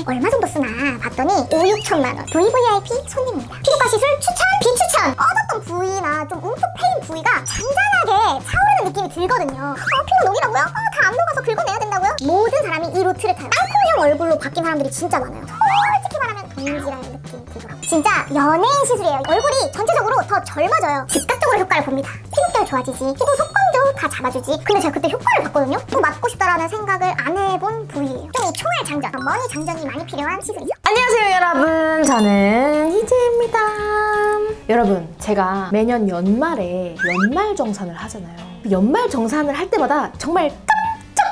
얼마 정도 쓰나 봤더니 5, 6천만 원. VVIP 손님입니다. 피부과 시술 추천, 비추천. 꺼졌던 부위나 좀 움푹 패인 부위가 잔잔하게 차오르는 느낌이 들거든요. 피부 녹이라고요? 다 안 녹아서 긁어내야 된다고요? 모든 사람이 이 루트를 타요. 땅콩형 얼굴로 바뀐 사람들이 진짜 많아요. 솔직히 말하면 동지라는 느낌이 들더라고요. 진짜 연예인 시술이에요. 얼굴이 전체적으로 더 젊어져요. 즉각적으로 효과를 봅니다. 피부결 좋아지지, 피부 속건조 다 잡아주지. 근데 제가 그때 효과를 봤거든요. 또 맞고 싶다라는 생각을 안 해본 부위예요. 좀 이 총알 장전, 머리 장전이 많이 필요한 시술이죠. 안녕하세요 여러분, 저는 희재입니다. 여러분, 제가 매년 연말에 연말정산을 하잖아요. 연말정산을 할 때마다 정말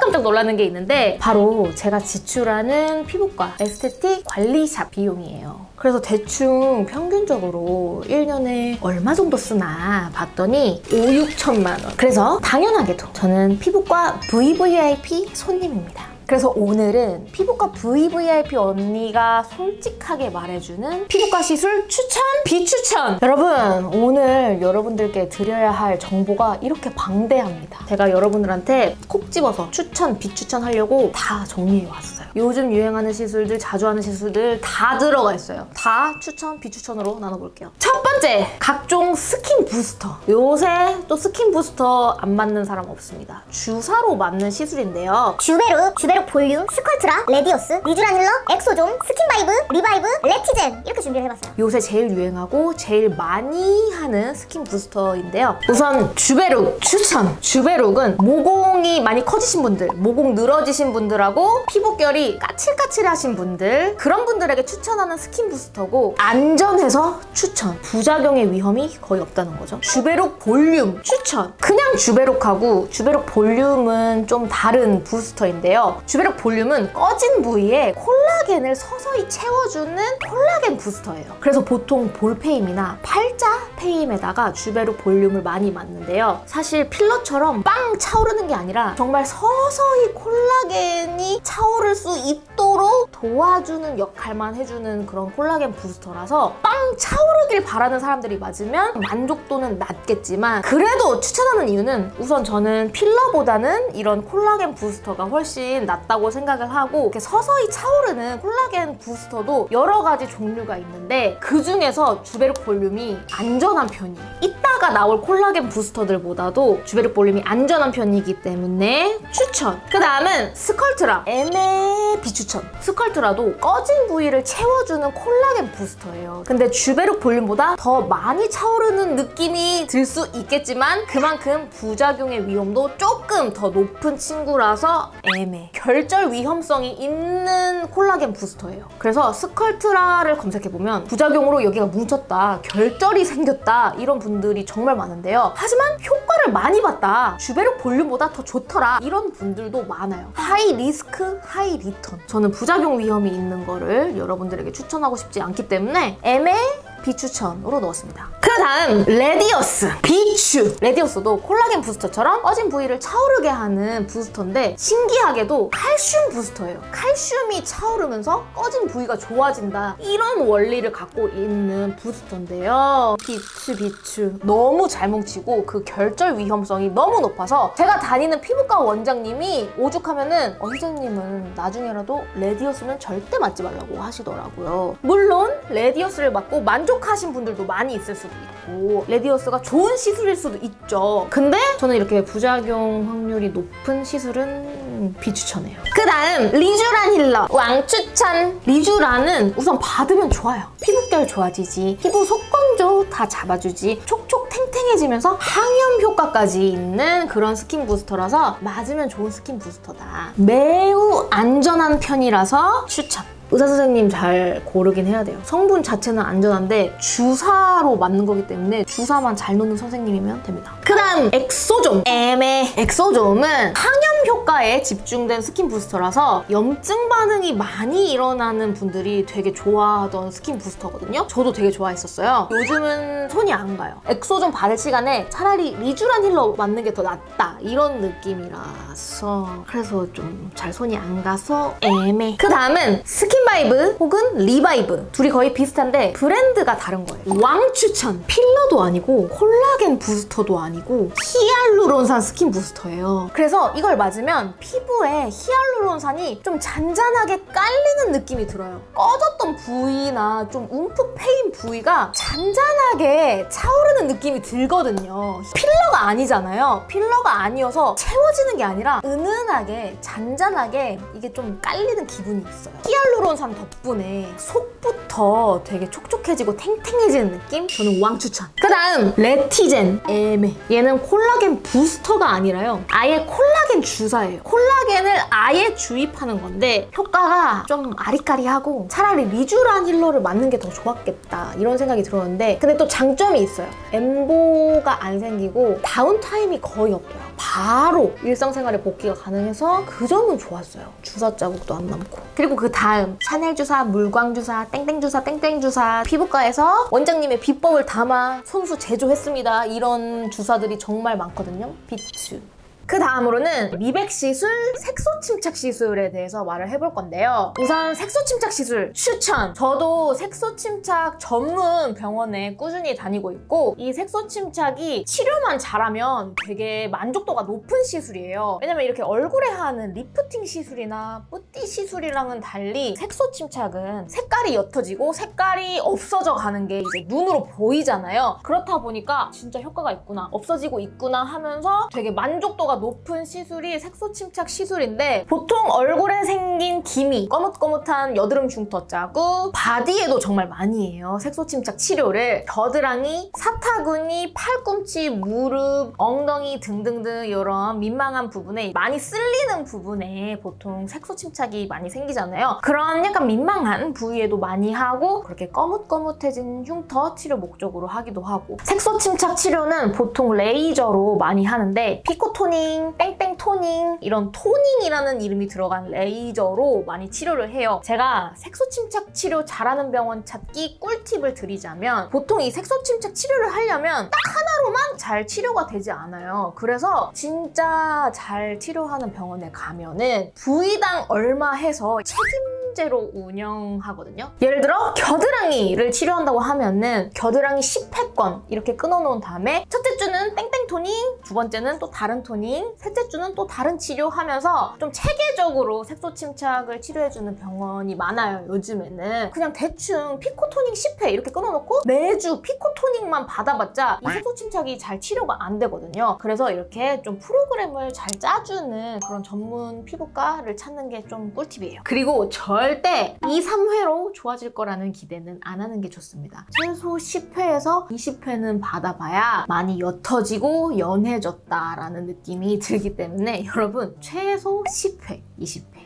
깜짝 놀라는 게 있는데, 바로 제가 지출하는 피부과 에스테틱 관리샵 비용이에요. 그래서 대충 평균적으로 1년에 얼마 정도 쓰나 봤더니 5, 6천만 원. 그래서 당연하게도 저는 피부과 VVIP 손님입니다. 그래서 오늘은 피부과 VVIP 언니가 솔직하게 말해주는 피부과 시술 추천, 비추천! 여러분, 오늘 여러분들께 드려야 할 정보가 이렇게 방대합니다. 제가 여러분들한테 콕 집어서 추천, 비추천 하려고 다 정리해왔어요. 요즘 유행하는 시술들, 자주 하는 시술들 다 들어가 있어요. 다 추천, 비추천으로 나눠볼게요. 첫 번째, 각종 스킨 부스터. 요새 또 스킨 부스터 안 맞는 사람 없습니다. 주사로 맞는 시술인데요. 주베룩 볼륨, 스컬트라, 레디오스, 리쥬라닐러, 엑소존, 스킨바이브, 리바이브, 레티젠 이렇게 준비를 해봤어요. 요새 제일 유행하고 제일 많이 하는 스킨 부스터인데요. 우선 주베룩 추천! 주베룩은 모공이 많이 커지신 분들, 모공 늘어지신 분들하고 피부결이 까칠까칠하신 분들, 그런 분들에게 추천하는 스킨 부스터고, 안전해서 추천! 부작용의 위험이 거의 없다는 거죠. 주베룩 볼륨 추천! 그냥 주베룩하고 주베룩 볼륨은 좀 다른 부스터인데요. 주베룩 볼륨은 꺼진 부위에 콜라겐을 서서히 채워주는 콜라겐 부스터예요. 그래서 보통 볼페임이나 팔자 페임에다가 주베룩 볼륨을 많이 맞는데요. 사실 필러처럼 빵 차오르는 게 아니라 정말 서서히 콜라겐이 차오를 수 있도록 도와주는 역할만 해주는 그런 콜라겐 부스터라서 빵 차오르길 바라는 사람들이 맞으면 만족도는 낮겠지만, 그래도 추천하는 이유는 우선 저는 필러보다는 이런 콜라겐 부스터가 훨씬 낫다고 생각을 하고, 이렇게 서서히 차오르는 콜라겐 부스터도 여러 가지 종류가 있는데 그 중에서 주베룩 볼륨이 안전한 편이에요. 이따가 나올 콜라겐 부스터들보다도 주베룩 볼륨이 안전한 편이기 때문에 추천! 그 다음은 스컬트라. 애매 비추천. 스컬트라도 꺼진 부위를 채워주는 콜라겐 부스터예요. 근데 주베룩 볼륨보다 더 많이 차오르는 느낌이 들 수 있겠지만 그만큼 부작용의 위험도 조금 더 높은 친구라서 애매. 결절 위험성이 있는 콜라겐 부스터예요. 그래서 스컬트라를 검색해보면 부작용으로 여기가 뭉쳤다, 결절이 생겼다, 이런 분들이 정말 많은데요. 하지만 효과를 많이 봤다, 주베룩 볼륨보다 더 좋더라, 이런 분들도 많아요. 하이 리스크, 하이 리턴. 저는 부작용 위험이 있는 거를 여러분들에게 추천하고 싶지 않기 때문에 애매 비추천으로 넣었습니다. 그 다음 레디오스 비추. 레디오스도 콜라겐 부스터처럼 꺼진 부위를 차오르게 하는 부스터인데, 신기하게도 칼슘 부스터예요. 칼슘이 차오르면서 꺼진 부위가 좋아진다, 이런 원리를 갖고 있는 부스터인데요. 비추 너무 잘 뭉치고 그 결절 위험성이 너무 높아서 제가 다니는 피부과 원장님이 오죽하면은 희재님은 나중에라도 레디오스는 절대 맞지 말라고 하시더라고요. 물론 레디오스를 맞고 만족하신 분들도 많이 있을 수도 있고 레디오스가 좋은 시술일 수도 있죠. 근데 저는 이렇게 부작용 확률이 높은 시술은 비추천해요. 그 다음 리쥬란 힐러 왕추천. 리쥬란은 우선 받으면 좋아요. 피부결 좋아지지, 피부 속건조 다 잡아주지, 촉촉 탱탱해지면서 항염 효과까지 있는 그런 스킨 부스터라서 맞으면 좋은 스킨 부스터다. 매우 안전한 편이라서 추천. 의사 선생님 잘 고르긴 해야 돼요. 성분 자체는 안전한데 주사로 맞는 거기 때문에 주사만 잘 놓는 선생님이면 됩니다. 그 다음 엑소존. 애매. 엑소존은 항염 효과에 집중된 스킨 부스터라서 염증 반응이 많이 일어나는 분들이 되게 좋아하던 스킨 부스터거든요. 저도 되게 좋아했었어요. 요즘은 손이 안 가요. 엑소존 받을 시간에 차라리 리쥬란 힐러 맞는 게 더 낫다, 이런 느낌이라서 그래서 좀 잘 손이 안 가서 애매. 그 다음은 스킨 스킨바이브 혹은 리바이브 둘이 거의 비슷한데 브랜드가 다른 거예요. 왕추천! 필러도 아니고 콜라겐 부스터도 아니고 히알루론산 스킨 부스터예요. 그래서 이걸 맞으면 피부에 히알루론산이 좀 잔잔하게 깔리는 느낌이 들어요. 꺼졌던 부위나 좀 움푹 패인 부위가 잔잔하게 차오르는 느낌이 들거든요. 필러가 아니잖아요. 필러가 아니어서 채워지는 게 아니라 은은하게 잔잔하게 이게 좀 깔리는 기분이 있어요. 히알루론산 덕분에 속부터 되게 촉촉해지고 탱탱해지는 느낌? 저는 왕추천. 그 다음 레티젠 애매. 얘는 콜라겐 부스터가 아니라요. 아예 콜라겐 주사예요. 콜라겐을 아예 주입하는 건데 효과가 좀 아리까리하고 차라리 리쥬란 힐러를 맞는 게 더 좋았겠다 이런 생각이 들었는데 근데 또 장점이 있어요. 엠보가 안 생기고 다운타임이 거의 없더라고요. 바로 일상생활에 복귀가 가능해서 그 점은 좋았어요. 주사 자국도 안 남고. 그리고 그 다음 샤넬 주사, 물광 주사, 땡땡 주사, 땡땡 주사 피부과에서 원장님의 비법을 담아 손수 제조했습니다. 이런 주사들이 정말 많거든요. 비추. 그 다음으로는 미백 시술, 색소 침착 시술에 대해서 말을 해볼 건데요. 우선 색소 침착 시술 추천! 저도 색소 침착 전문 병원에 꾸준히 다니고 있고 이 색소 침착이 치료만 잘하면 되게 만족도가 높은 시술이에요. 왜냐면 이렇게 얼굴에 하는 리프팅 시술이나 뿌띠 시술이랑은 달리 색소 침착은 색깔이 옅어지고 색깔이 없어져 가는 게 이제 눈으로 보이잖아요. 그렇다 보니까 진짜 효과가 있구나, 없어지고 있구나 하면서 되게 만족도가 높은 시술이 색소 침착 시술인데 보통 얼굴에 생긴 기미, 거뭇거뭇한 여드름 중터 자국, 바디에도 정말 많이 해요. 색소 침착 치료를 겨드랑이, 사타구니, 팔꿈치, 무릎, 엉덩이 등등등 이런 민망한 부분에 많이 쓸리는 부분에 보통 색소 침착이 많이 생기잖아요. 그런 약간 민망한 부위에도 많이 하고 그렇게 거뭇거뭇해진 흉터 치료 목적으로 하기도 하고 색소 침착 치료는 보통 레이저로 많이 하는데 피코토닝, 땡땡 토닝 이런 토닝이라는 이름이 들어간 레이저로 많이 치료를 해요. 제가 색소 침착 치료 잘하는 병원 찾기 꿀팁을 드리자면 보통 이 색소 침착 치료를 하려면 딱 하나로만 잘 치료가 되지 않아요. 그래서 진짜 잘 치료하는 병원에 가면은 부위당 얼마 해서 책임제로 운영하거든요. 예를 들어 겨드랑이를 치료한다고 하면은 겨드랑이 10회권 이렇게 끊어놓은 다음에 첫째 주는 땡땡 토닝, 두 번째는 또 다른 토닝, 셋째 주는 또 다른 치료하면서 좀 체계적으로 색소 침착을 치료해주는 병원이 많아요. 요즘에는 그냥 대충 피코토닝 10회 이렇게 끊어놓고 매주 피코토닝만 받아봤자 이 색소 침착이 잘 치료가 안 되거든요. 그래서 이렇게 좀 프로그램을 잘 짜주는 그런 전문 피부과를 찾는 게 좀 꿀팁이에요. 그리고 절대 2, 3회로 좋아질 거라는 기대는 안 하는 게 좋습니다. 최소 10회에서 20회는 받아봐야 많이 옅어지고 연해졌다라는 느낌이 들기 때문에 여러분 최소 10회, 20회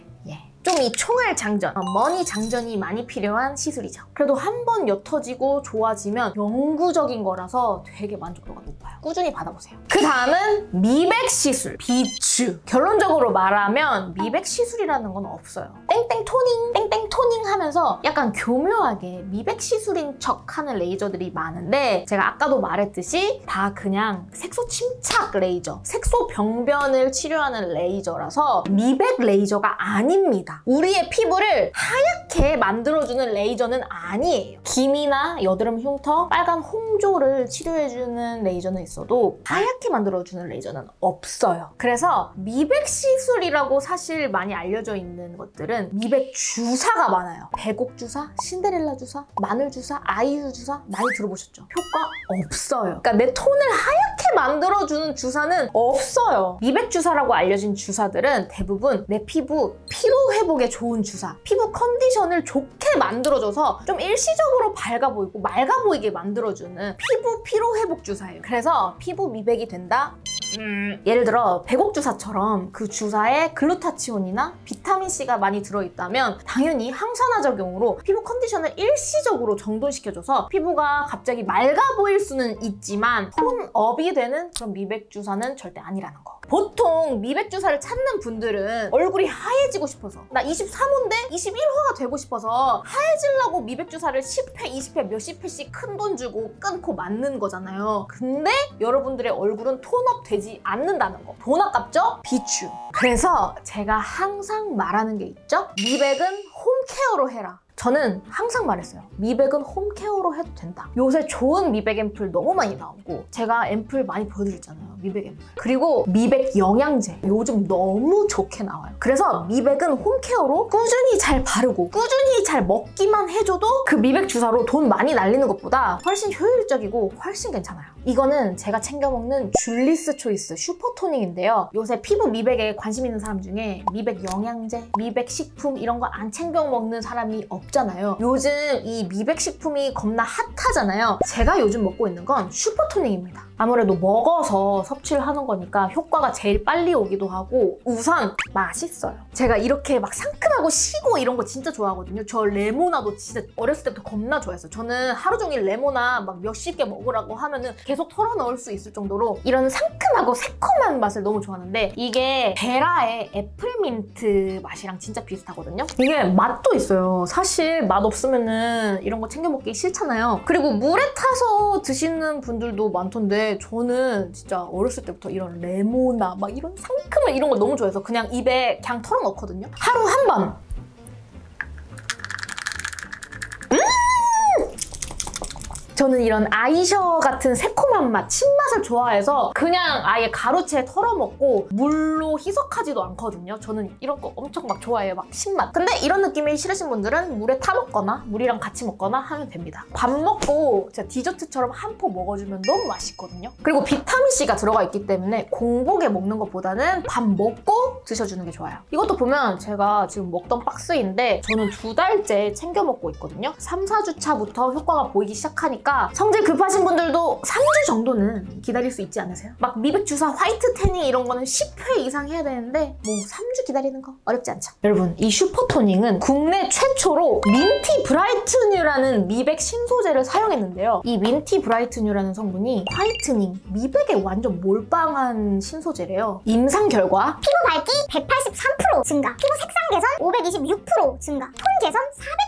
좀 이 총알 장전, 머니 장전이 많이 필요한 시술이죠. 그래도 한 번 옅어지고 좋아지면 영구적인 거라서 되게 만족도가 높아요. 꾸준히 받아보세요. 그 다음은 미백 시술, 비추. 결론적으로 말하면 미백 시술이라는 건 없어요. 땡땡 토닝, 땡땡 토닝 하면서 약간 교묘하게 미백 시술인 척 하는 레이저들이 많은데 제가 아까도 말했듯이 다 그냥 색소 침착 레이저, 색소 병변을 치료하는 레이저라서 미백 레이저가 아닙니다. 우리의 피부를 하얗게 만들어주는 레이저는 아니에요. 기미나 여드름 흉터, 빨간 홍조를 치료해주는 레이저는 있어도 하얗게 만들어주는 레이저는 없어요. 그래서 미백 시술이라고 사실 많이 알려져 있는 것들은 미백 주사가 많아요. 배곡 주사, 신데렐라 주사, 마늘 주사, 아이유 주사 많이 들어보셨죠? 효과 없어요. 그러니까 내 톤을 하얗게 만들어주는 주사는 없어요. 미백 주사라고 알려진 주사들은 대부분 내 피부 피로 회복에 좋은 주사, 피부 컨디션을 좋게 만들어줘서 좀 일시적으로 밝아 보이고 맑아 보이게 만들어주는 피부 피로 회복 주사예요. 그래서 피부 미백이 된다? 예를 들어 배곡 주사처럼 그 주사에 글루타치온이나 비타민C가 많이 들어있다면 당연히 항산화 작용으로 피부 컨디션을 일시적으로 정돈시켜줘서 피부가 갑자기 맑아 보일 수는 있지만 톤업이 되는 그런 미백 주사는 절대 아니라는 거. 보통 미백 주사를 찾는 분들은 얼굴이 하얘지고 싶어서 나 23호인데 21호가 되고 싶어서 하얘지려고 미백 주사를 10회, 20회, 몇십 회씩 큰 돈 주고 끊고 맞는 거잖아요. 근데 여러분들의 얼굴은 톤업 되지 않는다는 거. 돈 아깝죠? 비추. 그래서 제가 항상 말하는 게 있죠? 미백은 홈케어로 해라. 저는 항상 말했어요. 미백은 홈케어로 해도 된다. 요새 좋은 미백 앰플 너무 많이 나오고 제가 앰플 많이 보여드렸잖아요. 미백 앰플. 그리고 미백 영양제 요즘 너무 좋게 나와요. 그래서 미백은 홈케어로 꾸준히 잘 바르고 꾸준히 잘 먹기만 해줘도 그 미백 주사로 돈 많이 날리는 것보다 훨씬 효율적이고 훨씬 괜찮아요. 이거는 제가 챙겨 먹는 줄리스 초이스 슈퍼토닉인데요. 요새 피부 미백에 관심 있는 사람 중에 미백 영양제, 미백 식품 이런 거 안 챙겨 먹는 사람이 없잖아요. 요즘 이 미백 식품이 겁나 핫하잖아요. 제가 요즘 먹고 있는 건 슈퍼토닉입니다. 아무래도 먹어서 섭취를 하는 거니까 효과가 제일 빨리 오기도 하고 우선 맛있어요. 제가 이렇게 막 상큼하고 시고 이런 거 진짜 좋아하거든요. 저 레모나도 진짜 어렸을 때부터 겁나 좋아했어요. 저는 하루 종일 레모나 막 몇십 개 먹으라고 하면은 계속 털어 넣을 수 있을 정도로 이런 상큼하고 새콤한 맛을 너무 좋아하는데 이게 베라의 애플민트 맛이랑 진짜 비슷하거든요. 이게 맛도 있어요. 사실 맛 없으면은 이런 거 챙겨 먹기 싫잖아요. 그리고 물에 타서 드시는 분들도 많던데 저는 진짜 어렸을 때부터 이런 레모나 막 이런 상큼한 이런 거 너무 좋아해서 그냥 입에 그냥 털어 넣거든요. 하루 한 번. 저는 이런 아이셔 같은 새콤한 맛, 신맛을 좋아해서 그냥 아예 가루채에 털어먹고 물로 희석하지도 않거든요. 저는 이런 거 엄청 막 좋아해요. 막 신맛. 근데 이런 느낌이 싫으신 분들은 물에 타먹거나 물이랑 같이 먹거나 하면 됩니다. 밥 먹고 진짜 디저트처럼 한 포 먹어주면 너무 맛있거든요. 그리고 비타민C가 들어가 있기 때문에 공복에 먹는 것보다는 밥 먹고 드셔주는 게 좋아요. 이것도 보면 제가 지금 먹던 박스인데 저는 2달째 챙겨 먹고 있거든요. 3, 4주 차부터 효과가 보이기 시작하니까 성질 급하신 분들도 3주 정도는 기다릴 수 있지 않으세요? 막 미백 주사, 화이트 태닝 이런 거는 10회 이상 해야 되는데 뭐 3주 기다리는 거 어렵지 않죠? 여러분 이 슈퍼토닉은 국내 최초로 민티 브라이트뉴라는 미백 신소재를 사용했는데요. 이 민티 브라이트뉴라는 성분이 화이트닝, 미백에 완전 몰빵한 신소재래요. 임상 결과 피부 밝기 183% 증가, 피부 색상 개선 526% 증가, 톤 개선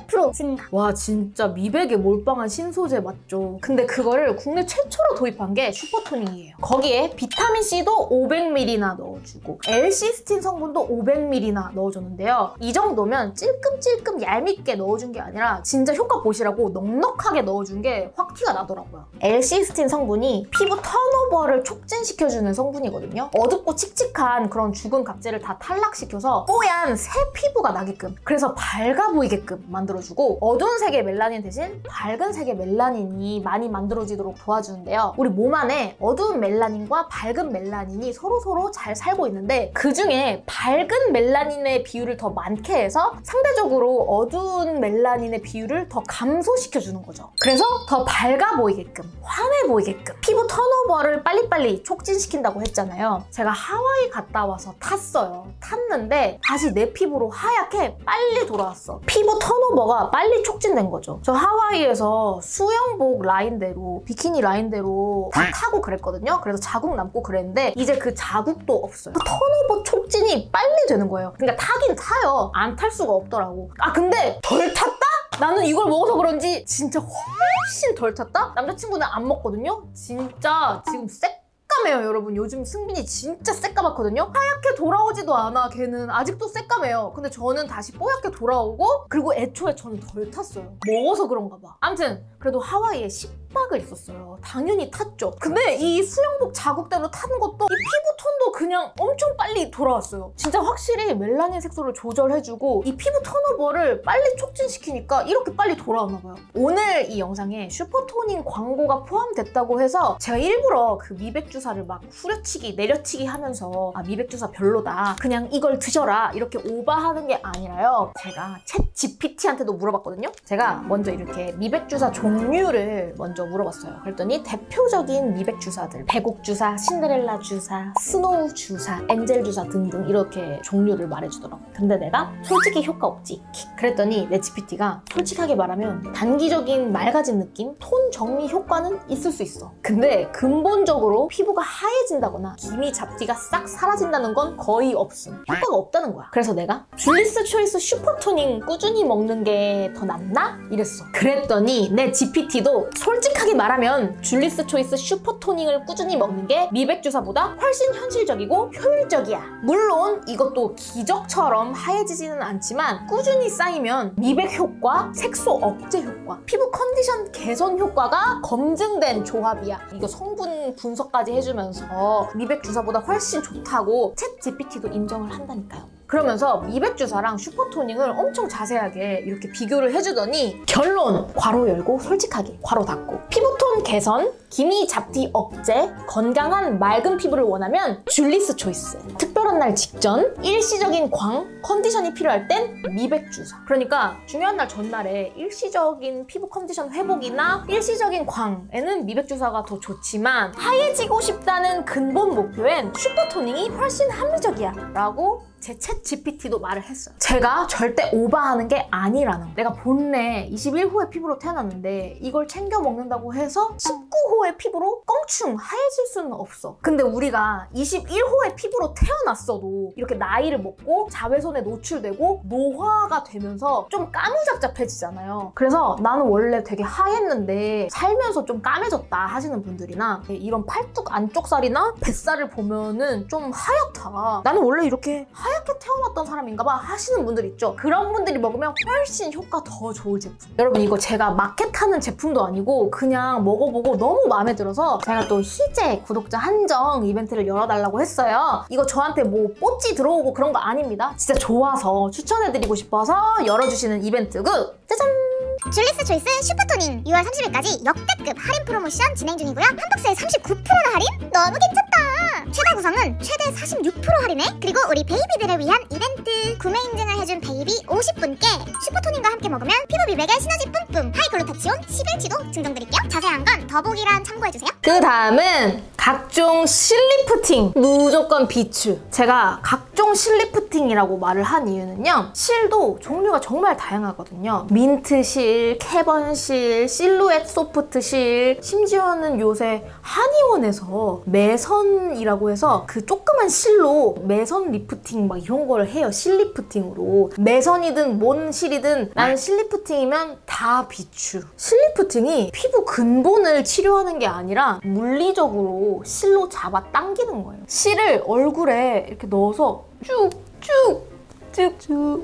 400% 증가. 와 진짜 미백에 몰빵한 신소재 맞죠? 근데 그거를 국내 최초로 도입한 게 슈퍼토닉이에요. 거기에 비타민C도 500ml나 넣어주고 L-시스틴 성분도 500ml나 넣어줬는데요. 이 정도면 찔끔찔끔 얄밉게 넣어준 게 아니라 진짜 효과 보시라고 넉넉하게 넣어준 게 확 티가 나더라고요. L-시스틴 성분이 피부 턴오버를 촉진시켜주는 성분이거든요. 어둡고 칙칙한 그런 죽은 각질을 다 탈락시켜서 뽀얀 새 피부가 나게끔, 그래서 밝아 보이게끔 만들어주고 어두운 색의 멜라닌 대신 밝은 색의 멜라닌이 많이 만들어지도록 도와주는데요. 우리 몸 안에 어두운 멜라닌과 밝은 멜라닌이 서로서로 잘 살고 있는데 그중에 밝은 멜라닌의 비율을 더 많게 해서 상대적으로 어두운 멜라닌의 비율을 더 감소시켜주는 거죠. 그래서 더 밝아 보이게끔, 환해 보이게끔 피부 턴오버를 빨리빨리 촉진시킨다고 했잖아요. 제가 하와이 갔다 와서 탔어요. 탔는데 다시 내 피부로 하얗게 빨리 돌아왔어. 피부 턴오버가 빨리 촉진된 거죠. 저 하와이에서 수영복 라인대로, 비키니 라인대로 다 타고 그랬거든요. 그래서 자국 남고 그랬는데 이제 그 자국도 없어요. 그 턴오버 촉진이 빨리 되는 거예요. 그러니까 타긴 타요. 안 탈 수가 없더라고. 아 근데 덜 탔다? 나는 이걸 먹어서 그런지 진짜 훨씬 덜 탔다? 남자친구는 안 먹거든요? 진짜 지금 새까매요 여러분. 요즘 승빈이 진짜 새까맣거든요? 하얗게 돌아오지도 않아. 걔는 아직도 새까매요. 근데 저는 다시 뽀얗게 돌아오고 그리고 애초에 저는 덜 탔어요. 먹어서 그런가 봐. 아무튼 그래도 하와이에 10박을 있었어요. 당연히 탔죠. 근데 이 수영복 자국대로 타는 것도 이 피부 톤도 그냥 엄청 빨리 돌아왔어요. 진짜 확실히 멜라닌 색소를 조절해주고 이 피부 턴오버를 빨리 촉진시키니까 이렇게 빨리 돌아오나 봐요. 오늘 이 영상에 슈퍼토닝 광고가 포함됐다고 해서 제가 일부러 그 미백 주사를 막 후려치기 내려치기 하면서 아 미백 주사 별로다, 그냥 이걸 드셔라 이렇게 오바하는 게 아니라요. 제가 챗 GPT한테도 물어봤거든요. 제가 먼저 이렇게 미백 주사 종류를 먼저 물어봤어요. 그랬더니 대표적인 미백 주사들, 배곡 주사, 신데렐라 주사, 스노우 주사, 엔젤 주사 등등 이렇게 종류를 말해주더라고. 근데 내가 솔직히 효과 없지. 그랬더니 내 GPT가 솔직하게 말하면 단기적인 맑아진 느낌, 톤 정리 효과는 있을 수 있어. 근데 근본적으로 피부가 하얘진다거나 기미 잡티가 싹 사라진다는 건 거의 없음. 효과가 없다는 거야. 그래서 내가 줄리스 초이스 슈퍼토닝 꾸준히 먹는 게 더 낫나? 이랬어. 그랬더니 내 GPT도 솔직히 솔직하게 말하면 줄리스 초이스 슈퍼토닝을 꾸준히 먹는 게 미백 주사보다 훨씬 현실적이고 효율적이야. 물론 이것도 기적처럼 하얘지지는 않지만 꾸준히 쌓이면 미백 효과, 색소 억제 효과, 피부 컨디션 개선 효과가 검증된 조합이야. 이거 성분 분석까지 해주면서 미백 주사보다 훨씬 좋다고 챗 GPT도 인정을 한다니까요. 그러면서 미백 주사랑 슈퍼토닝을 엄청 자세하게 이렇게 비교를 해주더니 결론! 괄호 열고 솔직하게 괄호 닫고 피부톤 개선, 기미 잡티 억제, 건강한 맑은 피부를 원하면 줄리스 초이스. 특별한 날 직전, 일시적인 광, 컨디션이 필요할 땐 미백 주사. 그러니까 중요한 날 전날에 일시적인 피부 컨디션 회복이나 일시적인 광에는 미백 주사가 더 좋지만 하얘지고 싶다는 근본 목표엔 슈퍼토닝이 훨씬 합리적이야 라고 제 챗 GPT도 말을 했어요. 제가 절대 오버하는 게 아니라는 거. 내가 본래 21호의 피부로 태어났는데 이걸 챙겨 먹는다고 해서 19호의 피부로 껑충 하얘질 수는 없어. 근데 우리가 21호의 피부로 태어났어도 이렇게 나이를 먹고 자외선에 노출되고 노화가 되면서 좀 까무잡잡해지잖아요. 그래서 나는 원래 되게 하얘는데 살면서 좀 까매졌다 하시는 분들이나 이런 팔뚝 안쪽 살이나 뱃살을 보면은 좀 하얗다. 나는 원래 이렇게 하얗게 태어났던 사람인가봐 하시는 분들 있죠. 그런 분들이 먹으면 훨씬 효과 더 좋을 제품. 여러분 이거 제가 마켓하는 제품도 아니고 그냥 먹어보고 너무 마음에 들어서 제가 또 희재 구독자 한정 이벤트를 열어달라고 했어요. 이거 저한테 뭐 뽀찌 들어오고 그런 거 아닙니다. 진짜 좋아서 추천해드리고 싶어서 열어주시는 이벤트고 짜잔! 줄리스 초이스 슈퍼토닝 6월 30일까지 역대급 할인 프로모션 진행 중이고요. 한 박스에 39%나 할인? 너무 괜찮다! 최다 구성은 최대 46% 할인에 그리고 우리 베이비들을 위한 이벤트 구매 인증을 해준 베이비 50분께 슈퍼토닝과 함께 먹으면 피부 미백에 시너지 뿜뿜 하이글루타치온 10일치도 증정드릴게요. 자세한 건 더보기란 참고해주세요. 그 다음은 각종 실리프팅 무조건 비추. 제가 각종 실리프팅이라고 말을 한 이유는요. 실도 종류가 정말 다양하거든요. 민트실, 캐번실, 실루엣 소프트실, 심지어는 요새 한의원에서 매선이라고 해서 그 조그만 실로 매선 리프팅 막 이런 걸 해요. 실리프팅으로. 매선이든 뭔 실이든 나는 실리프팅이면 다 비추. 실리프팅이 피부 근본을 치료하는 게 아니라 물리적으로 실로 잡아 당기는 거예요. 실을 얼굴에 이렇게 넣어서 쭉쭉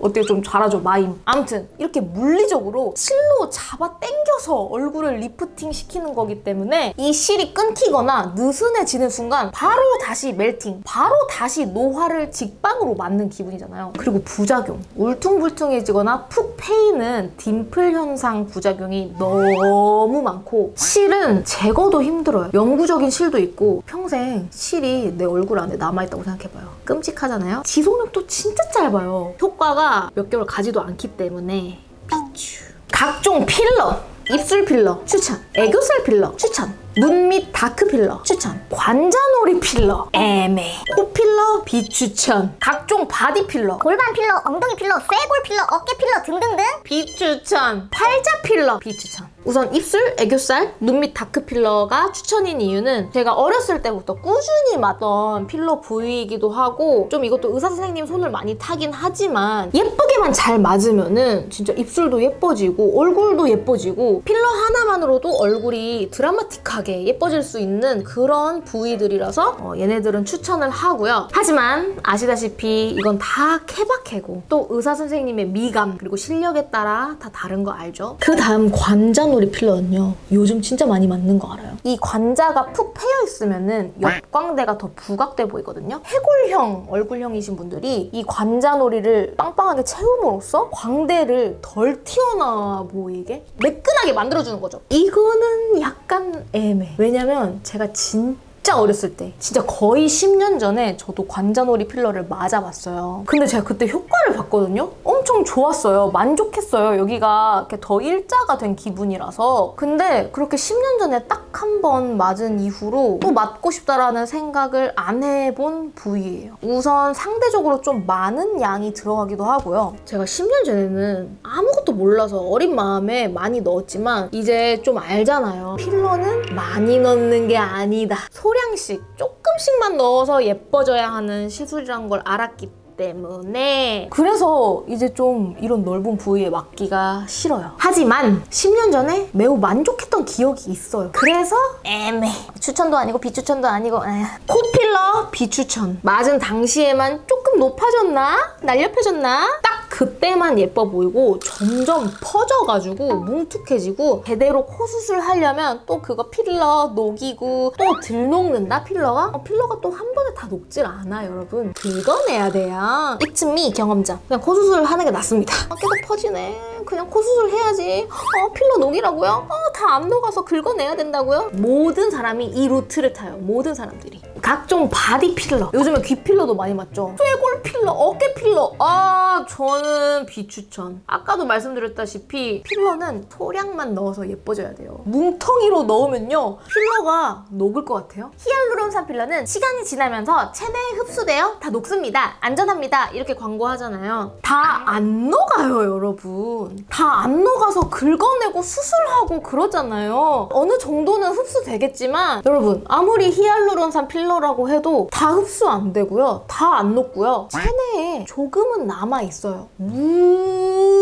어때요? 좀 잘하죠? 마임. 아무튼 이렇게 물리적으로 실로 잡아 당겨서 얼굴을 리프팅 시키는 거기 때문에 이 실이 끊기거나 느슨해지는 순간 바로 다시 멜팅, 바로 다시 노화를 직방으로 맞는 기분이잖아요. 그리고 부작용. 울퉁불퉁해지거나 푹 패이는 딤플 현상 부작용이 너무 많고 실은 제거도 힘들어요. 영구적인 실도 있고 평생 실이 내 얼굴 안에 남아있다고 생각해봐요. 끔찍하잖아요? 지속력도 진짜 짧아요. 효과가 몇 개월 가지도 않기 때문에 비추. 각종 필러, 입술 필러 추천, 애교살 필러 추천, 눈 밑 다크 필러 추천, 관자놀이 필러 애매, 코 필러 비추천, 각종 바디 필러, 골반 필러, 엉덩이 필러, 쇄골 필러, 어깨 필러 등등등 비추천, 팔자 필러 비추천. 우선 입술, 애교살, 눈 밑 다크 필러가 추천인 이유는 제가 어렸을 때부터 꾸준히 맞던 필러 부위이기도 하고 좀 이것도 의사 선생님 손을 많이 타긴 하지만 예쁘게만 잘 맞으면은 진짜 입술도 예뻐지고 얼굴도 예뻐지고 필러 하나만으로도 얼굴이 드라마틱하게 예뻐질 수 있는 그런 부위들이라서 얘네들은 추천을 하고요. 하지만 아시다시피 이건 다 케바케고 또 의사 선생님의 미감 그리고 실력에 따라 다 다른 거 알죠? 그 다음 관자놀이 필러는요. 요즘 진짜 많이 맞는 거 알아요? 이 관자가 푹 패여 있으면은 역광대가 더 부각돼 보이거든요. 해골형 얼굴형이신 분들이 이 관자놀이를 빵빵하게 채움으로써 광대를 덜 튀어나와 보이게 매끈하게 만들어주는 거죠. 이거는 약간 애매. 왜냐면 제가 진짜 어렸을 때 진짜 거의 10년 전에 저도 관자놀이 필러를 맞아봤어요. 근데 제가 그때 효과를 봤거든요. 엄청 좋았어요. 만족했어요. 여기가 이렇게 더 일자가 된 기분이라서. 근데 그렇게 10년 전에 딱 한 번 맞은 이후로 또 맞고 싶다라는 생각을 안 해본 부위예요. 우선 상대적으로 좀 많은 양이 들어가기도 하고요. 제가 10년 전에는 아무것도 몰라서 어린 마음에 많이 넣었지만 이제 좀 알잖아요. 필러는 많이 넣는 게 아니다. 소량씩 조금씩만 넣어서 예뻐져야 하는 시술이란 걸 알았기 때문에 그래서 이제 좀 이런 넓은 부위에 맞기가 싫어요. 하지만 10년 전에 매우 만족했던 기억이 있어요. 그래서 애매해. 추천도 아니고 비추천도 아니고 코필러 비추천. 맞은 당시에만 조금 높아졌나? 날렵해졌나? 딱 그때만 예뻐 보이고 점점 퍼져가지고 뭉툭해지고 제대로 코 수술하려면 또 그거 필러 녹이고 또 들 녹는다 필러가? 필러가 또 한 번에 다 녹질 않아요 여러분. 긁어내야 돼요. It's me 경험자. 그냥 코 수술 하는 게 낫습니다. 계속 퍼지네. 그냥 코 수술 해야지. 필러 녹이라고요? 다 안 녹아서 긁어내야 된다고요? 모든 사람이 이 루트를 타요. 모든 사람들이. 각종 바디 필러. 요즘에 귀 필러도 많이 맞죠? 쇄골 필러, 어깨 필러. 저는 비추천. 아까도 말씀드렸다시피 필러는 소량만 넣어서 예뻐져야 돼요. 뭉텅이로 넣으면요 필러가 녹을 것 같아요. 히알루론산 필러는 시간이 지나면서 체내에 흡수되어 다 녹습니다. 안전합니다. 이렇게 광고하잖아요. 다 안 녹아요 여러분. 다 안 녹아서 긁어내고 수술하고 그러잖아요. 어느 정도는 흡수되겠지만 여러분 아무리 히알루론산 필러라고 해도 다 흡수 안 되고요. 다 안 녹고요. 체내에 조금은 남아있어요.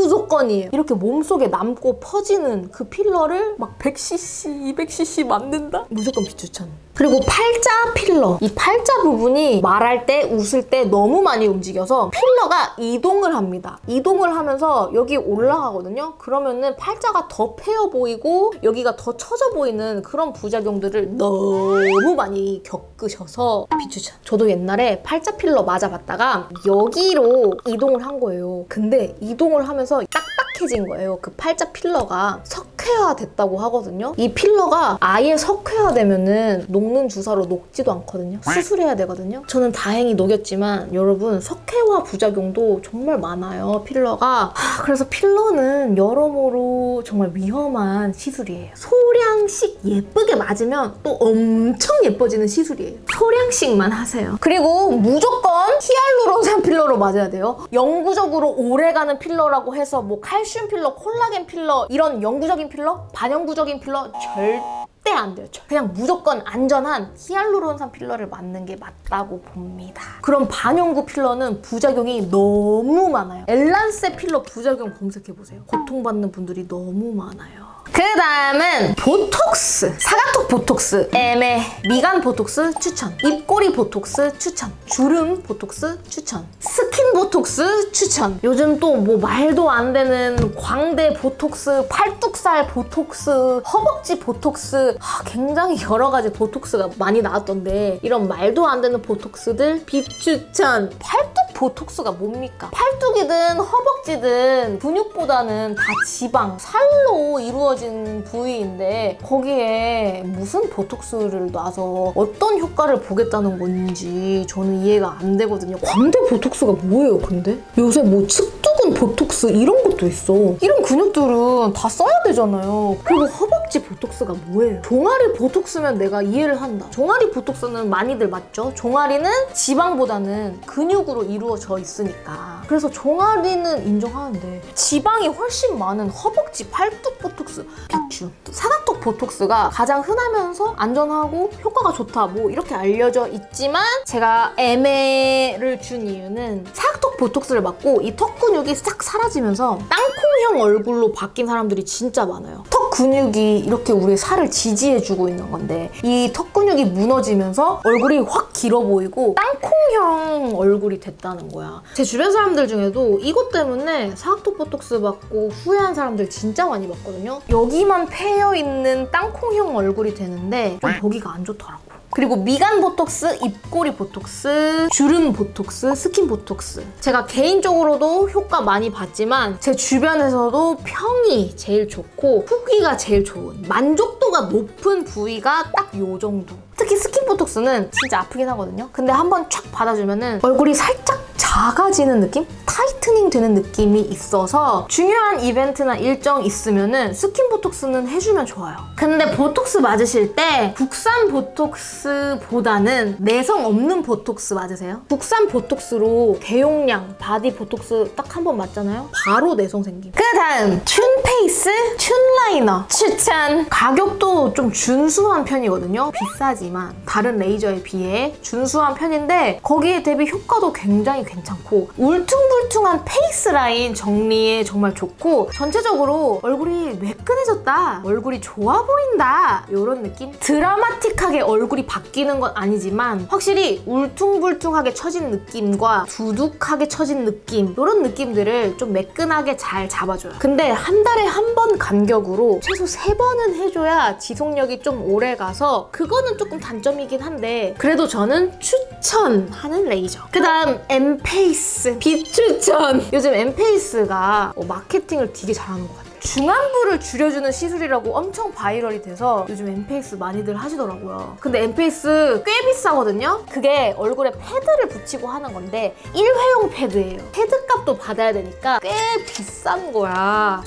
무조건이에요. 이렇게 몸속에 남고 퍼지는 그 필러를 막 100cc, 200cc 맞는다? 무조건 비추천. 그리고 팔자 필러. 이 팔자 부분이 말할 때, 웃을 때 너무 많이 움직여서 필러가 이동을 합니다. 이동을 하면서 여기 올라가거든요. 그러면은 팔자가 더 패여 보이고 여기가 더 처져 보이는 그런 부작용들을 너무 많이 겪으셔서 비추천. 저도 옛날에 팔자 필러 맞아봤다가 여기로 이동을 한 거예요. 근데 이동을 하면서 딱딱해진 거예요. 그 팔자 필러가 석회화 됐다고 하거든요. 이 필러가 아예 석회화되면은 녹는 주사로 녹지도 않거든요. 수술해야 되거든요. 저는 다행히 녹였지만 여러분 석회화 부작용도 정말 많아요. 필러가. 그래서 필러는 여러모로 정말 위험한 시술이에요. 소량씩 예쁘게 맞으면 또 엄청 예뻐지는 시술이에요. 소량씩만 하세요. 그리고 무조건 히알루론산 필러로 맞아야 돼요. 영구적으로 오래가는 필러라고 해서 뭐 칼슘 필러, 콜라겐 필러 이런 영구적인 필러, 반영구적인 필러 절대 안 돼요. 그냥 무조건 안전한 히알루론산 필러를 맞는 게 맞다고 봅니다. 그럼 반영구 필러는 부작용이 너무 많아요. 엘란세 필러 부작용 검색해보세요. 고통받는 분들이 너무 많아요. 그 다음은 보톡스. 사각턱 보톡스 애매. 미간 보톡스 추천. 입꼬리 보톡스 추천. 주름 보톡스 추천. 스킨 보톡스 추천. 요즘 또 뭐 말도 안 되는 광대 보톡스, 팔뚝살 보톡스, 허벅지 보톡스, 굉장히 여러 가지 보톡스가 많이 나왔던데 이런 말도 안 되는 보톡스들 비추천. 팔뚝 보톡스가 뭡니까? 팔뚝이든 허벅지든 근육보다는 다 지방, 살로 이루어진 부위인데 거기에 무슨 보톡스를 놔서 어떤 효과를 보겠다는 건지 저는 이해가 안 되거든요. 광대 보톡스가 뭐예요, 근데? 요새 뭐 측두근 보톡스 이런 것도 있어. 이런 근육들은 다 써야 되잖아요. 그리고 허벅지 보톡스가 뭐예요? 종아리 보톡스면 내가 이해를 한다. 종아리 보톡스는 많이들 맞죠? 종아리는 지방보다는 근육으로 이루어져 있으니까. 그래서 종아리는 인정하는데 지방이 훨씬 많은 허벅지, 팔뚝 보톡스 비추. 사각턱 보톡스가 가장 흔하면서 안전하고 효과가 좋다 뭐 이렇게 알려져 있지만 제가 애매를 준 이유는 사각턱 보톡스를 맞고 이 턱 근육이 싹 사라지면서 땅콩형 얼굴로 바뀐 사람들이 진짜 많아요. 턱 근육이 이렇게 우리의 살을 지지해주고 있는 건데 이 턱 근육이 무너지면서 얼굴이 확 길어 보이고 땅콩형 얼굴이 됐다는 거야. 제 주변 사람들 중에도 이것 때문에 사각턱 보톡스 맞고 후회한 사람들 진짜 많이 봤거든요. 여기만 패여있는 땅콩형 얼굴이 되는데 좀 보기가 안 좋더라고. 그리고 미간 보톡스, 입꼬리 보톡스, 주름 보톡스, 스킨 보톡스. 제가 개인적으로도 효과 많이 봤지만 제 주변에서도 평이 제일 좋고 후기가 제일 좋은 만족도가 높은 부위가 딱 요 정도. 특히 스킨 보톡스는 진짜 아프긴 하거든요. 근데 한번 촥 받아주면은 얼굴이 살짝 작아지는 느낌? 타이트닝 되는 느낌이 있어서 중요한 이벤트나 일정 있으면은 스킨 보톡스는 해주면 좋아요. 근데 보톡스 맞으실 때 국산 보톡스보다는 내성 없는 보톡스 맞으세요? 국산 보톡스로 대용량 바디 보톡스 딱 한 번 맞잖아요? 바로 내성 생김. 그 다음 튠페이 엠페이스 튠 라이너 추천! 가격도 좀 준수한 편이거든요. 비싸지만 다른 레이저에 비해 준수한 편인데 거기에 대비 효과도 굉장히 괜찮고 울퉁불퉁한 페이스 라인 정리에 정말 좋고 전체적으로 얼굴이 매끈해졌다, 얼굴이 좋아 보인다 이런 느낌? 드라마틱하게 얼굴이 바뀌는 건 아니지만 확실히 울퉁불퉁하게 처진 느낌과 두둑하게 처진 느낌 이런 느낌들을 좀 매끈하게 잘 잡아줘요. 근데 한 달에 한 번 간격으로 최소 3번은 해줘야 지속력이 좀 오래 가서 그거는 조금 단점이긴 한데 그래도 저는 추천하는 레이저. 그 다음 엠페이스 비추천! 요즘 엠페이스가 마케팅을 되게 잘하는 것 같아요. 중안부를 줄여주는 시술이라고 엄청 바이럴이 돼서 요즘 엠페이스 많이들 하시더라고요. 근데 엠페이스 꽤 비싸거든요? 그게 얼굴에 패드를 붙이고 하는 건데 1회용 패드예요. 패드값도 받아야 되니까 꽤 비싼 거야.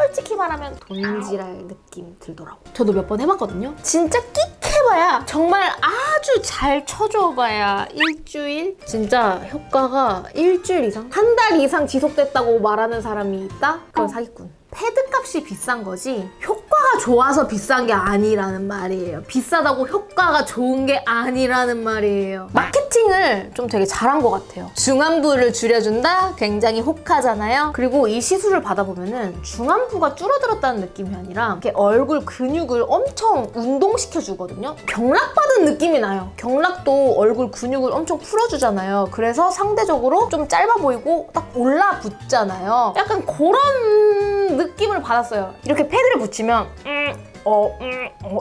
솔직히 말하면 돈지랄 느낌 들더라고. 저도 몇 번 해봤거든요? 진짜 끽 해봐야 정말 아주 잘 쳐줘봐야 일주일? 진짜 효과가 일주일 이상? 한 달 이상 지속됐다고 말하는 사람이 있다? 그건 사기꾼. 패드값이 비싼 거지 효과가 좋아서 비싼 게 아니라는 말이에요. 비싸다고 효과가 좋은 게 아니라는 말이에요. 마케팅을 좀 되게 잘한 것 같아요. 중안부를 줄여준다? 굉장히 혹하잖아요. 그리고 이 시술을 받아보면은 중안부가 줄어들었다는 느낌이 아니라 이렇게 얼굴 근육을 엄청 운동시켜주거든요. 경락받은 느낌이 나요. 경락도 얼굴 근육을 엄청 풀어주잖아요. 그래서 상대적으로 좀 짧아 보이고 딱 올라붙잖아요. 약간 그런 느낌을 받았어요. 이렇게 패드를 붙이면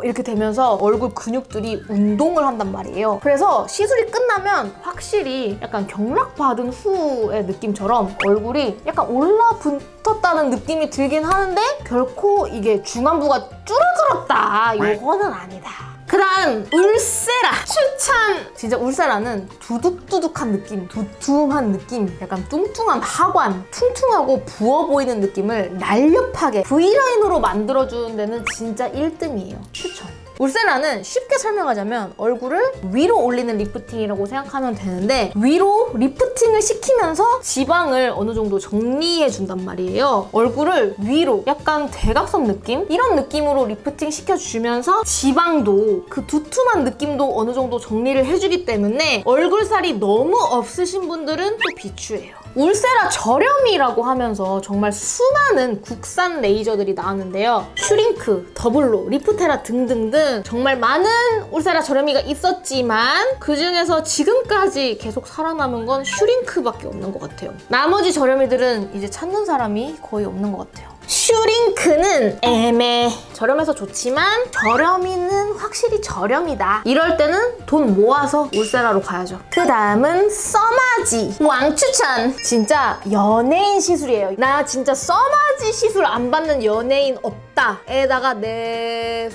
이렇게 되면서 얼굴 근육들이 운동을 한단 말이에요. 그래서 시술이 끝나면 확실히 약간 경락받은 후의 느낌처럼 얼굴이 약간 올라붙었다는 느낌이 들긴 하는데 결코 이게 중안부가 줄어들었다 이거는 아니다. 그 다음 울세라 추천! 진짜 울세라는 두둑두둑한 느낌, 두툼한 느낌, 약간 뚱뚱한 하관, 퉁퉁하고 부어 보이는 느낌을 날렵하게 V라인으로 만들어주는 데는 진짜 1등이에요. 추천! 울세라는 쉽게 설명하자면 얼굴을 위로 올리는 리프팅이라고 생각하면 되는데 위로 리프팅을 시키면서 지방을 어느 정도 정리해준단 말이에요. 얼굴을 위로 약간 대각선 느낌? 이런 느낌으로 리프팅 시켜주면서 지방도 그 두툼한 느낌도 어느 정도 정리를 해주기 때문에 얼굴살이 너무 없으신 분들은 또 비추해요. 울세라 저렴이라고 하면서 정말 수많은 국산 레이저들이 나왔는데요. 슈링크, 더블로, 리프테라 등등등 정말 많은 울세라 저렴이가 있었지만 그중에서 지금까지 계속 살아남은 건 슈링크밖에 없는 것 같아요. 나머지 저렴이들은 이제 찾는 사람이 거의 없는 것 같아요. 슈링크는 애매해. 저렴해서 좋지만 저렴이는 확실히 저렴이다. 이럴 때는 돈 모아서 울세라로 가야죠. 그 다음은 써마지 왕추천! 진짜 연예인 시술이에요. 나 진짜 써마지 시술 안 받는 연예인 없다. 에다가 내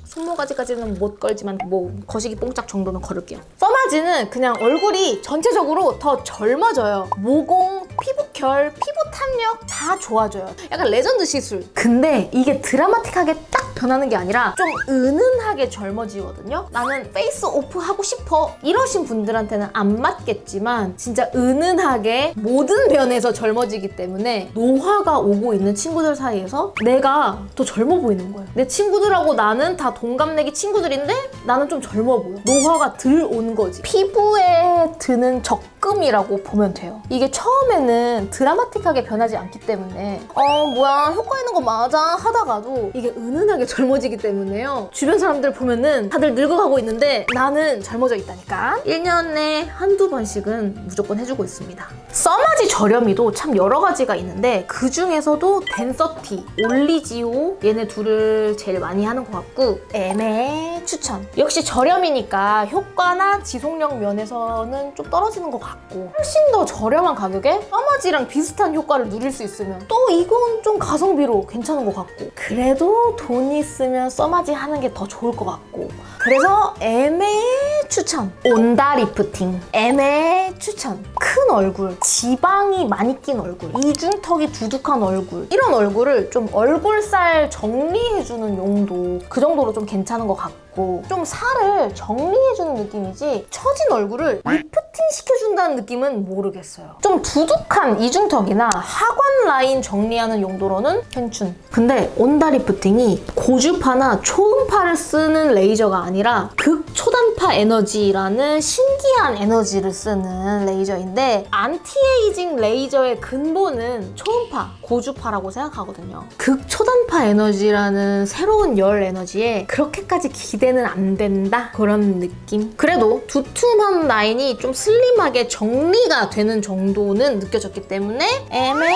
손모가지까지는 못 걸지만 뭐 거시기 뽕짝 정도는 걸을게요. 써마지는 그냥 얼굴이 전체적으로 더 젊어져요. 모공, 피부결, 피부 탄력 다 좋아져요. 약간 레전드 시술. 근데 이게 드라마틱하게 딱 변하는 게 아니라 좀 은은하게 젊어지거든요. 나는 페이스 오프 하고 싶어 이러신 분들한테는 안 맞겠지만 진짜 은은하게 모든 면에서 젊어지기 때문에 노화가 오고 있는 친구들 사이에서 내가 더 젊어 보이는 거예요. 내 친구들하고 나는 다 동갑내기 친구들인데 나는 좀 젊어 보여. 노화가 덜 온 거지. 피부에 드는 적금이라고 보면 돼요. 이게 처음에는 드라마틱하게 변하지 않기 때문에 뭐야 효과 있는 거 맞아 하다가도 이게 은은하게 젊어지기 때문에요. 주변 사람들 보면은 다들 늙어가고 있는데 나는 젊어져 있다니까. 1년에 한두 번씩은 무조건 해주고 있습니다. 써마지 저렴이도 참 여러 가지가 있는데 그 중에서도 댄서티, 올리지오 얘네 둘을 제일 많이 하는 것 같고 애매해 추천. 역시 저렴이니까 효과나 지속력 면에서는 좀 떨어지는 것 같고 훨씬 더 저렴한 가격에 써마지랑 비슷한 효과를 누릴 수 있으면 또 이건 좀 가성비로 괜찮은 것 같고 그래도 돈 있으면 써마지 하는 게 더 좋을 것 같고 그래서 애매해 추천. 온다 리프팅 애매해 추천. 큰 얼굴, 지방이 많이 낀 얼굴, 이중턱이 두둑한 얼굴 이런 얼굴을 좀 얼굴살 정리해주는 용도 그 정도로 좀 괜찮은 것 같고 좀 살을 정리해주는 느낌이지 처진 얼굴을 리프팅 코팅시켜준다는 느낌은 모르겠어요. 좀 두둑한 이중턱이나 하관 라인 정리하는 용도로는 괜춘. 근데 온다 리프팅이 고주파나 초음파를 쓰는 레이저가 아니라 극초단파 에너지라는 신기한 에너지를 쓰는 레이저인데 안티에이징 레이저의 근본은 초음파, 고주파라고 생각하거든요. 극초단파 에너지라는 새로운 열 에너지에 그렇게까지 기대는 안 된다? 그런 느낌? 그래도 두툼한 라인이 좀 슬림하게 정리가 되는 정도는 느껴졌기 때문에 애매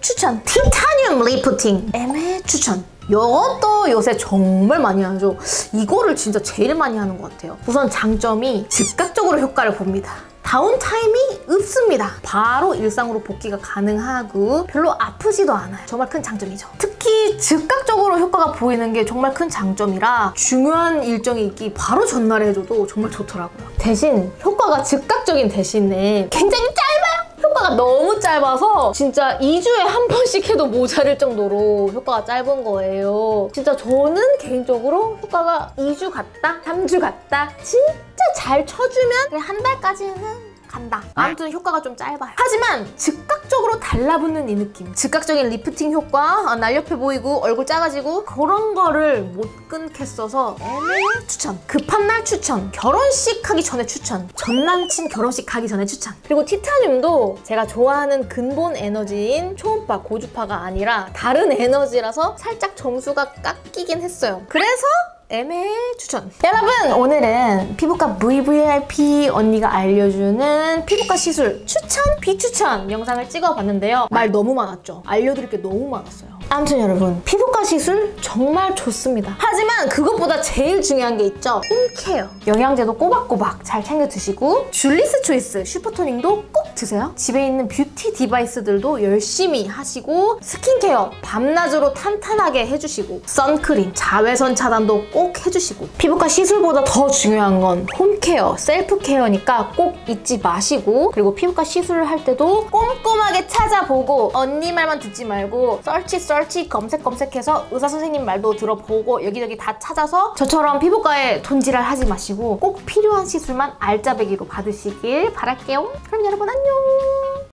추천! 티타늄 리프팅! 애매 추천! 이것도 요새 정말 많이 하죠. 이거를 진짜 제일 많이 하는 것 같아요. 우선 장점이 즉각적으로 효과를 봅니다. 다운타임이 없습니다. 바로 일상으로 복귀가 가능하고 별로 아프지도 않아요. 정말 큰 장점이죠. 특히 즉각적으로 효과가 보이는 게 정말 큰 장점이라 중요한 일정이 있기 바로 전날에 해줘도 정말 좋더라고요. 대신 효과가 즉각적인 대신에 굉장히 짧아요. 효과가 너무 짧아서 진짜 2주에 한 번씩 해도 모자랄 정도로 효과가 짧은 거예요. 진짜 저는 개인적으로 효과가 2주 갔다, 3주 갔다 진짜 잘 쳐주면 그냥 한 달까지는 간다. 아무튼 효과가 좀 짧아요. 하지만 즉각적으로 달라붙는 이 느낌. 즉각적인 리프팅 효과, 날렵해 보이고 얼굴 작아지고 그런 거를 못 끊겠어서 애매 추천. 급한 날 추천. 결혼식 하기 전에 추천. 전 남친 결혼식 하기 전에 추천. 그리고 티타늄도 제가 좋아하는 근본 에너지인 초음파, 고주파가 아니라 다른 에너지라서 살짝 점수가 깎이긴 했어요. 그래서 애매 추천. 여러분, 오늘은 피부과 VVIP 언니가 알려주는 피부과 시술 추천, 비추천 영상을 찍어봤는데요. 말 너무 많았죠? 알려드릴 게 너무 많았어요. 아무튼 여러분, 피부과 시술 정말 좋습니다. 하지만 그것보다 제일 중요한 게 있죠. 홈케어. 영양제도 꼬박꼬박 잘 챙겨 드시고 줄리스 초이스 슈퍼토닝도 꼭 드세요. 집에 있는 뷰티 디바이스들도 열심히 하시고 스킨케어 밤낮으로 탄탄하게 해주시고 선크림, 자외선 차단도 꼭 해주시고 피부과 시술보다 더 중요한 건 홈케어, 셀프케어니까 꼭 잊지 마시고 그리고 피부과 시술을 할 때도 꼼꼼하게 찾아보고 언니 말만 듣지 말고 서치 검색해서 의사 선생님 말도 들어보고 여기저기 다 찾아서 저처럼 피부과에 돈지랄 하지 마시고 꼭 필요한 시술만 알짜배기로 받으시길 바랄게요. 그럼 여러분 안녕!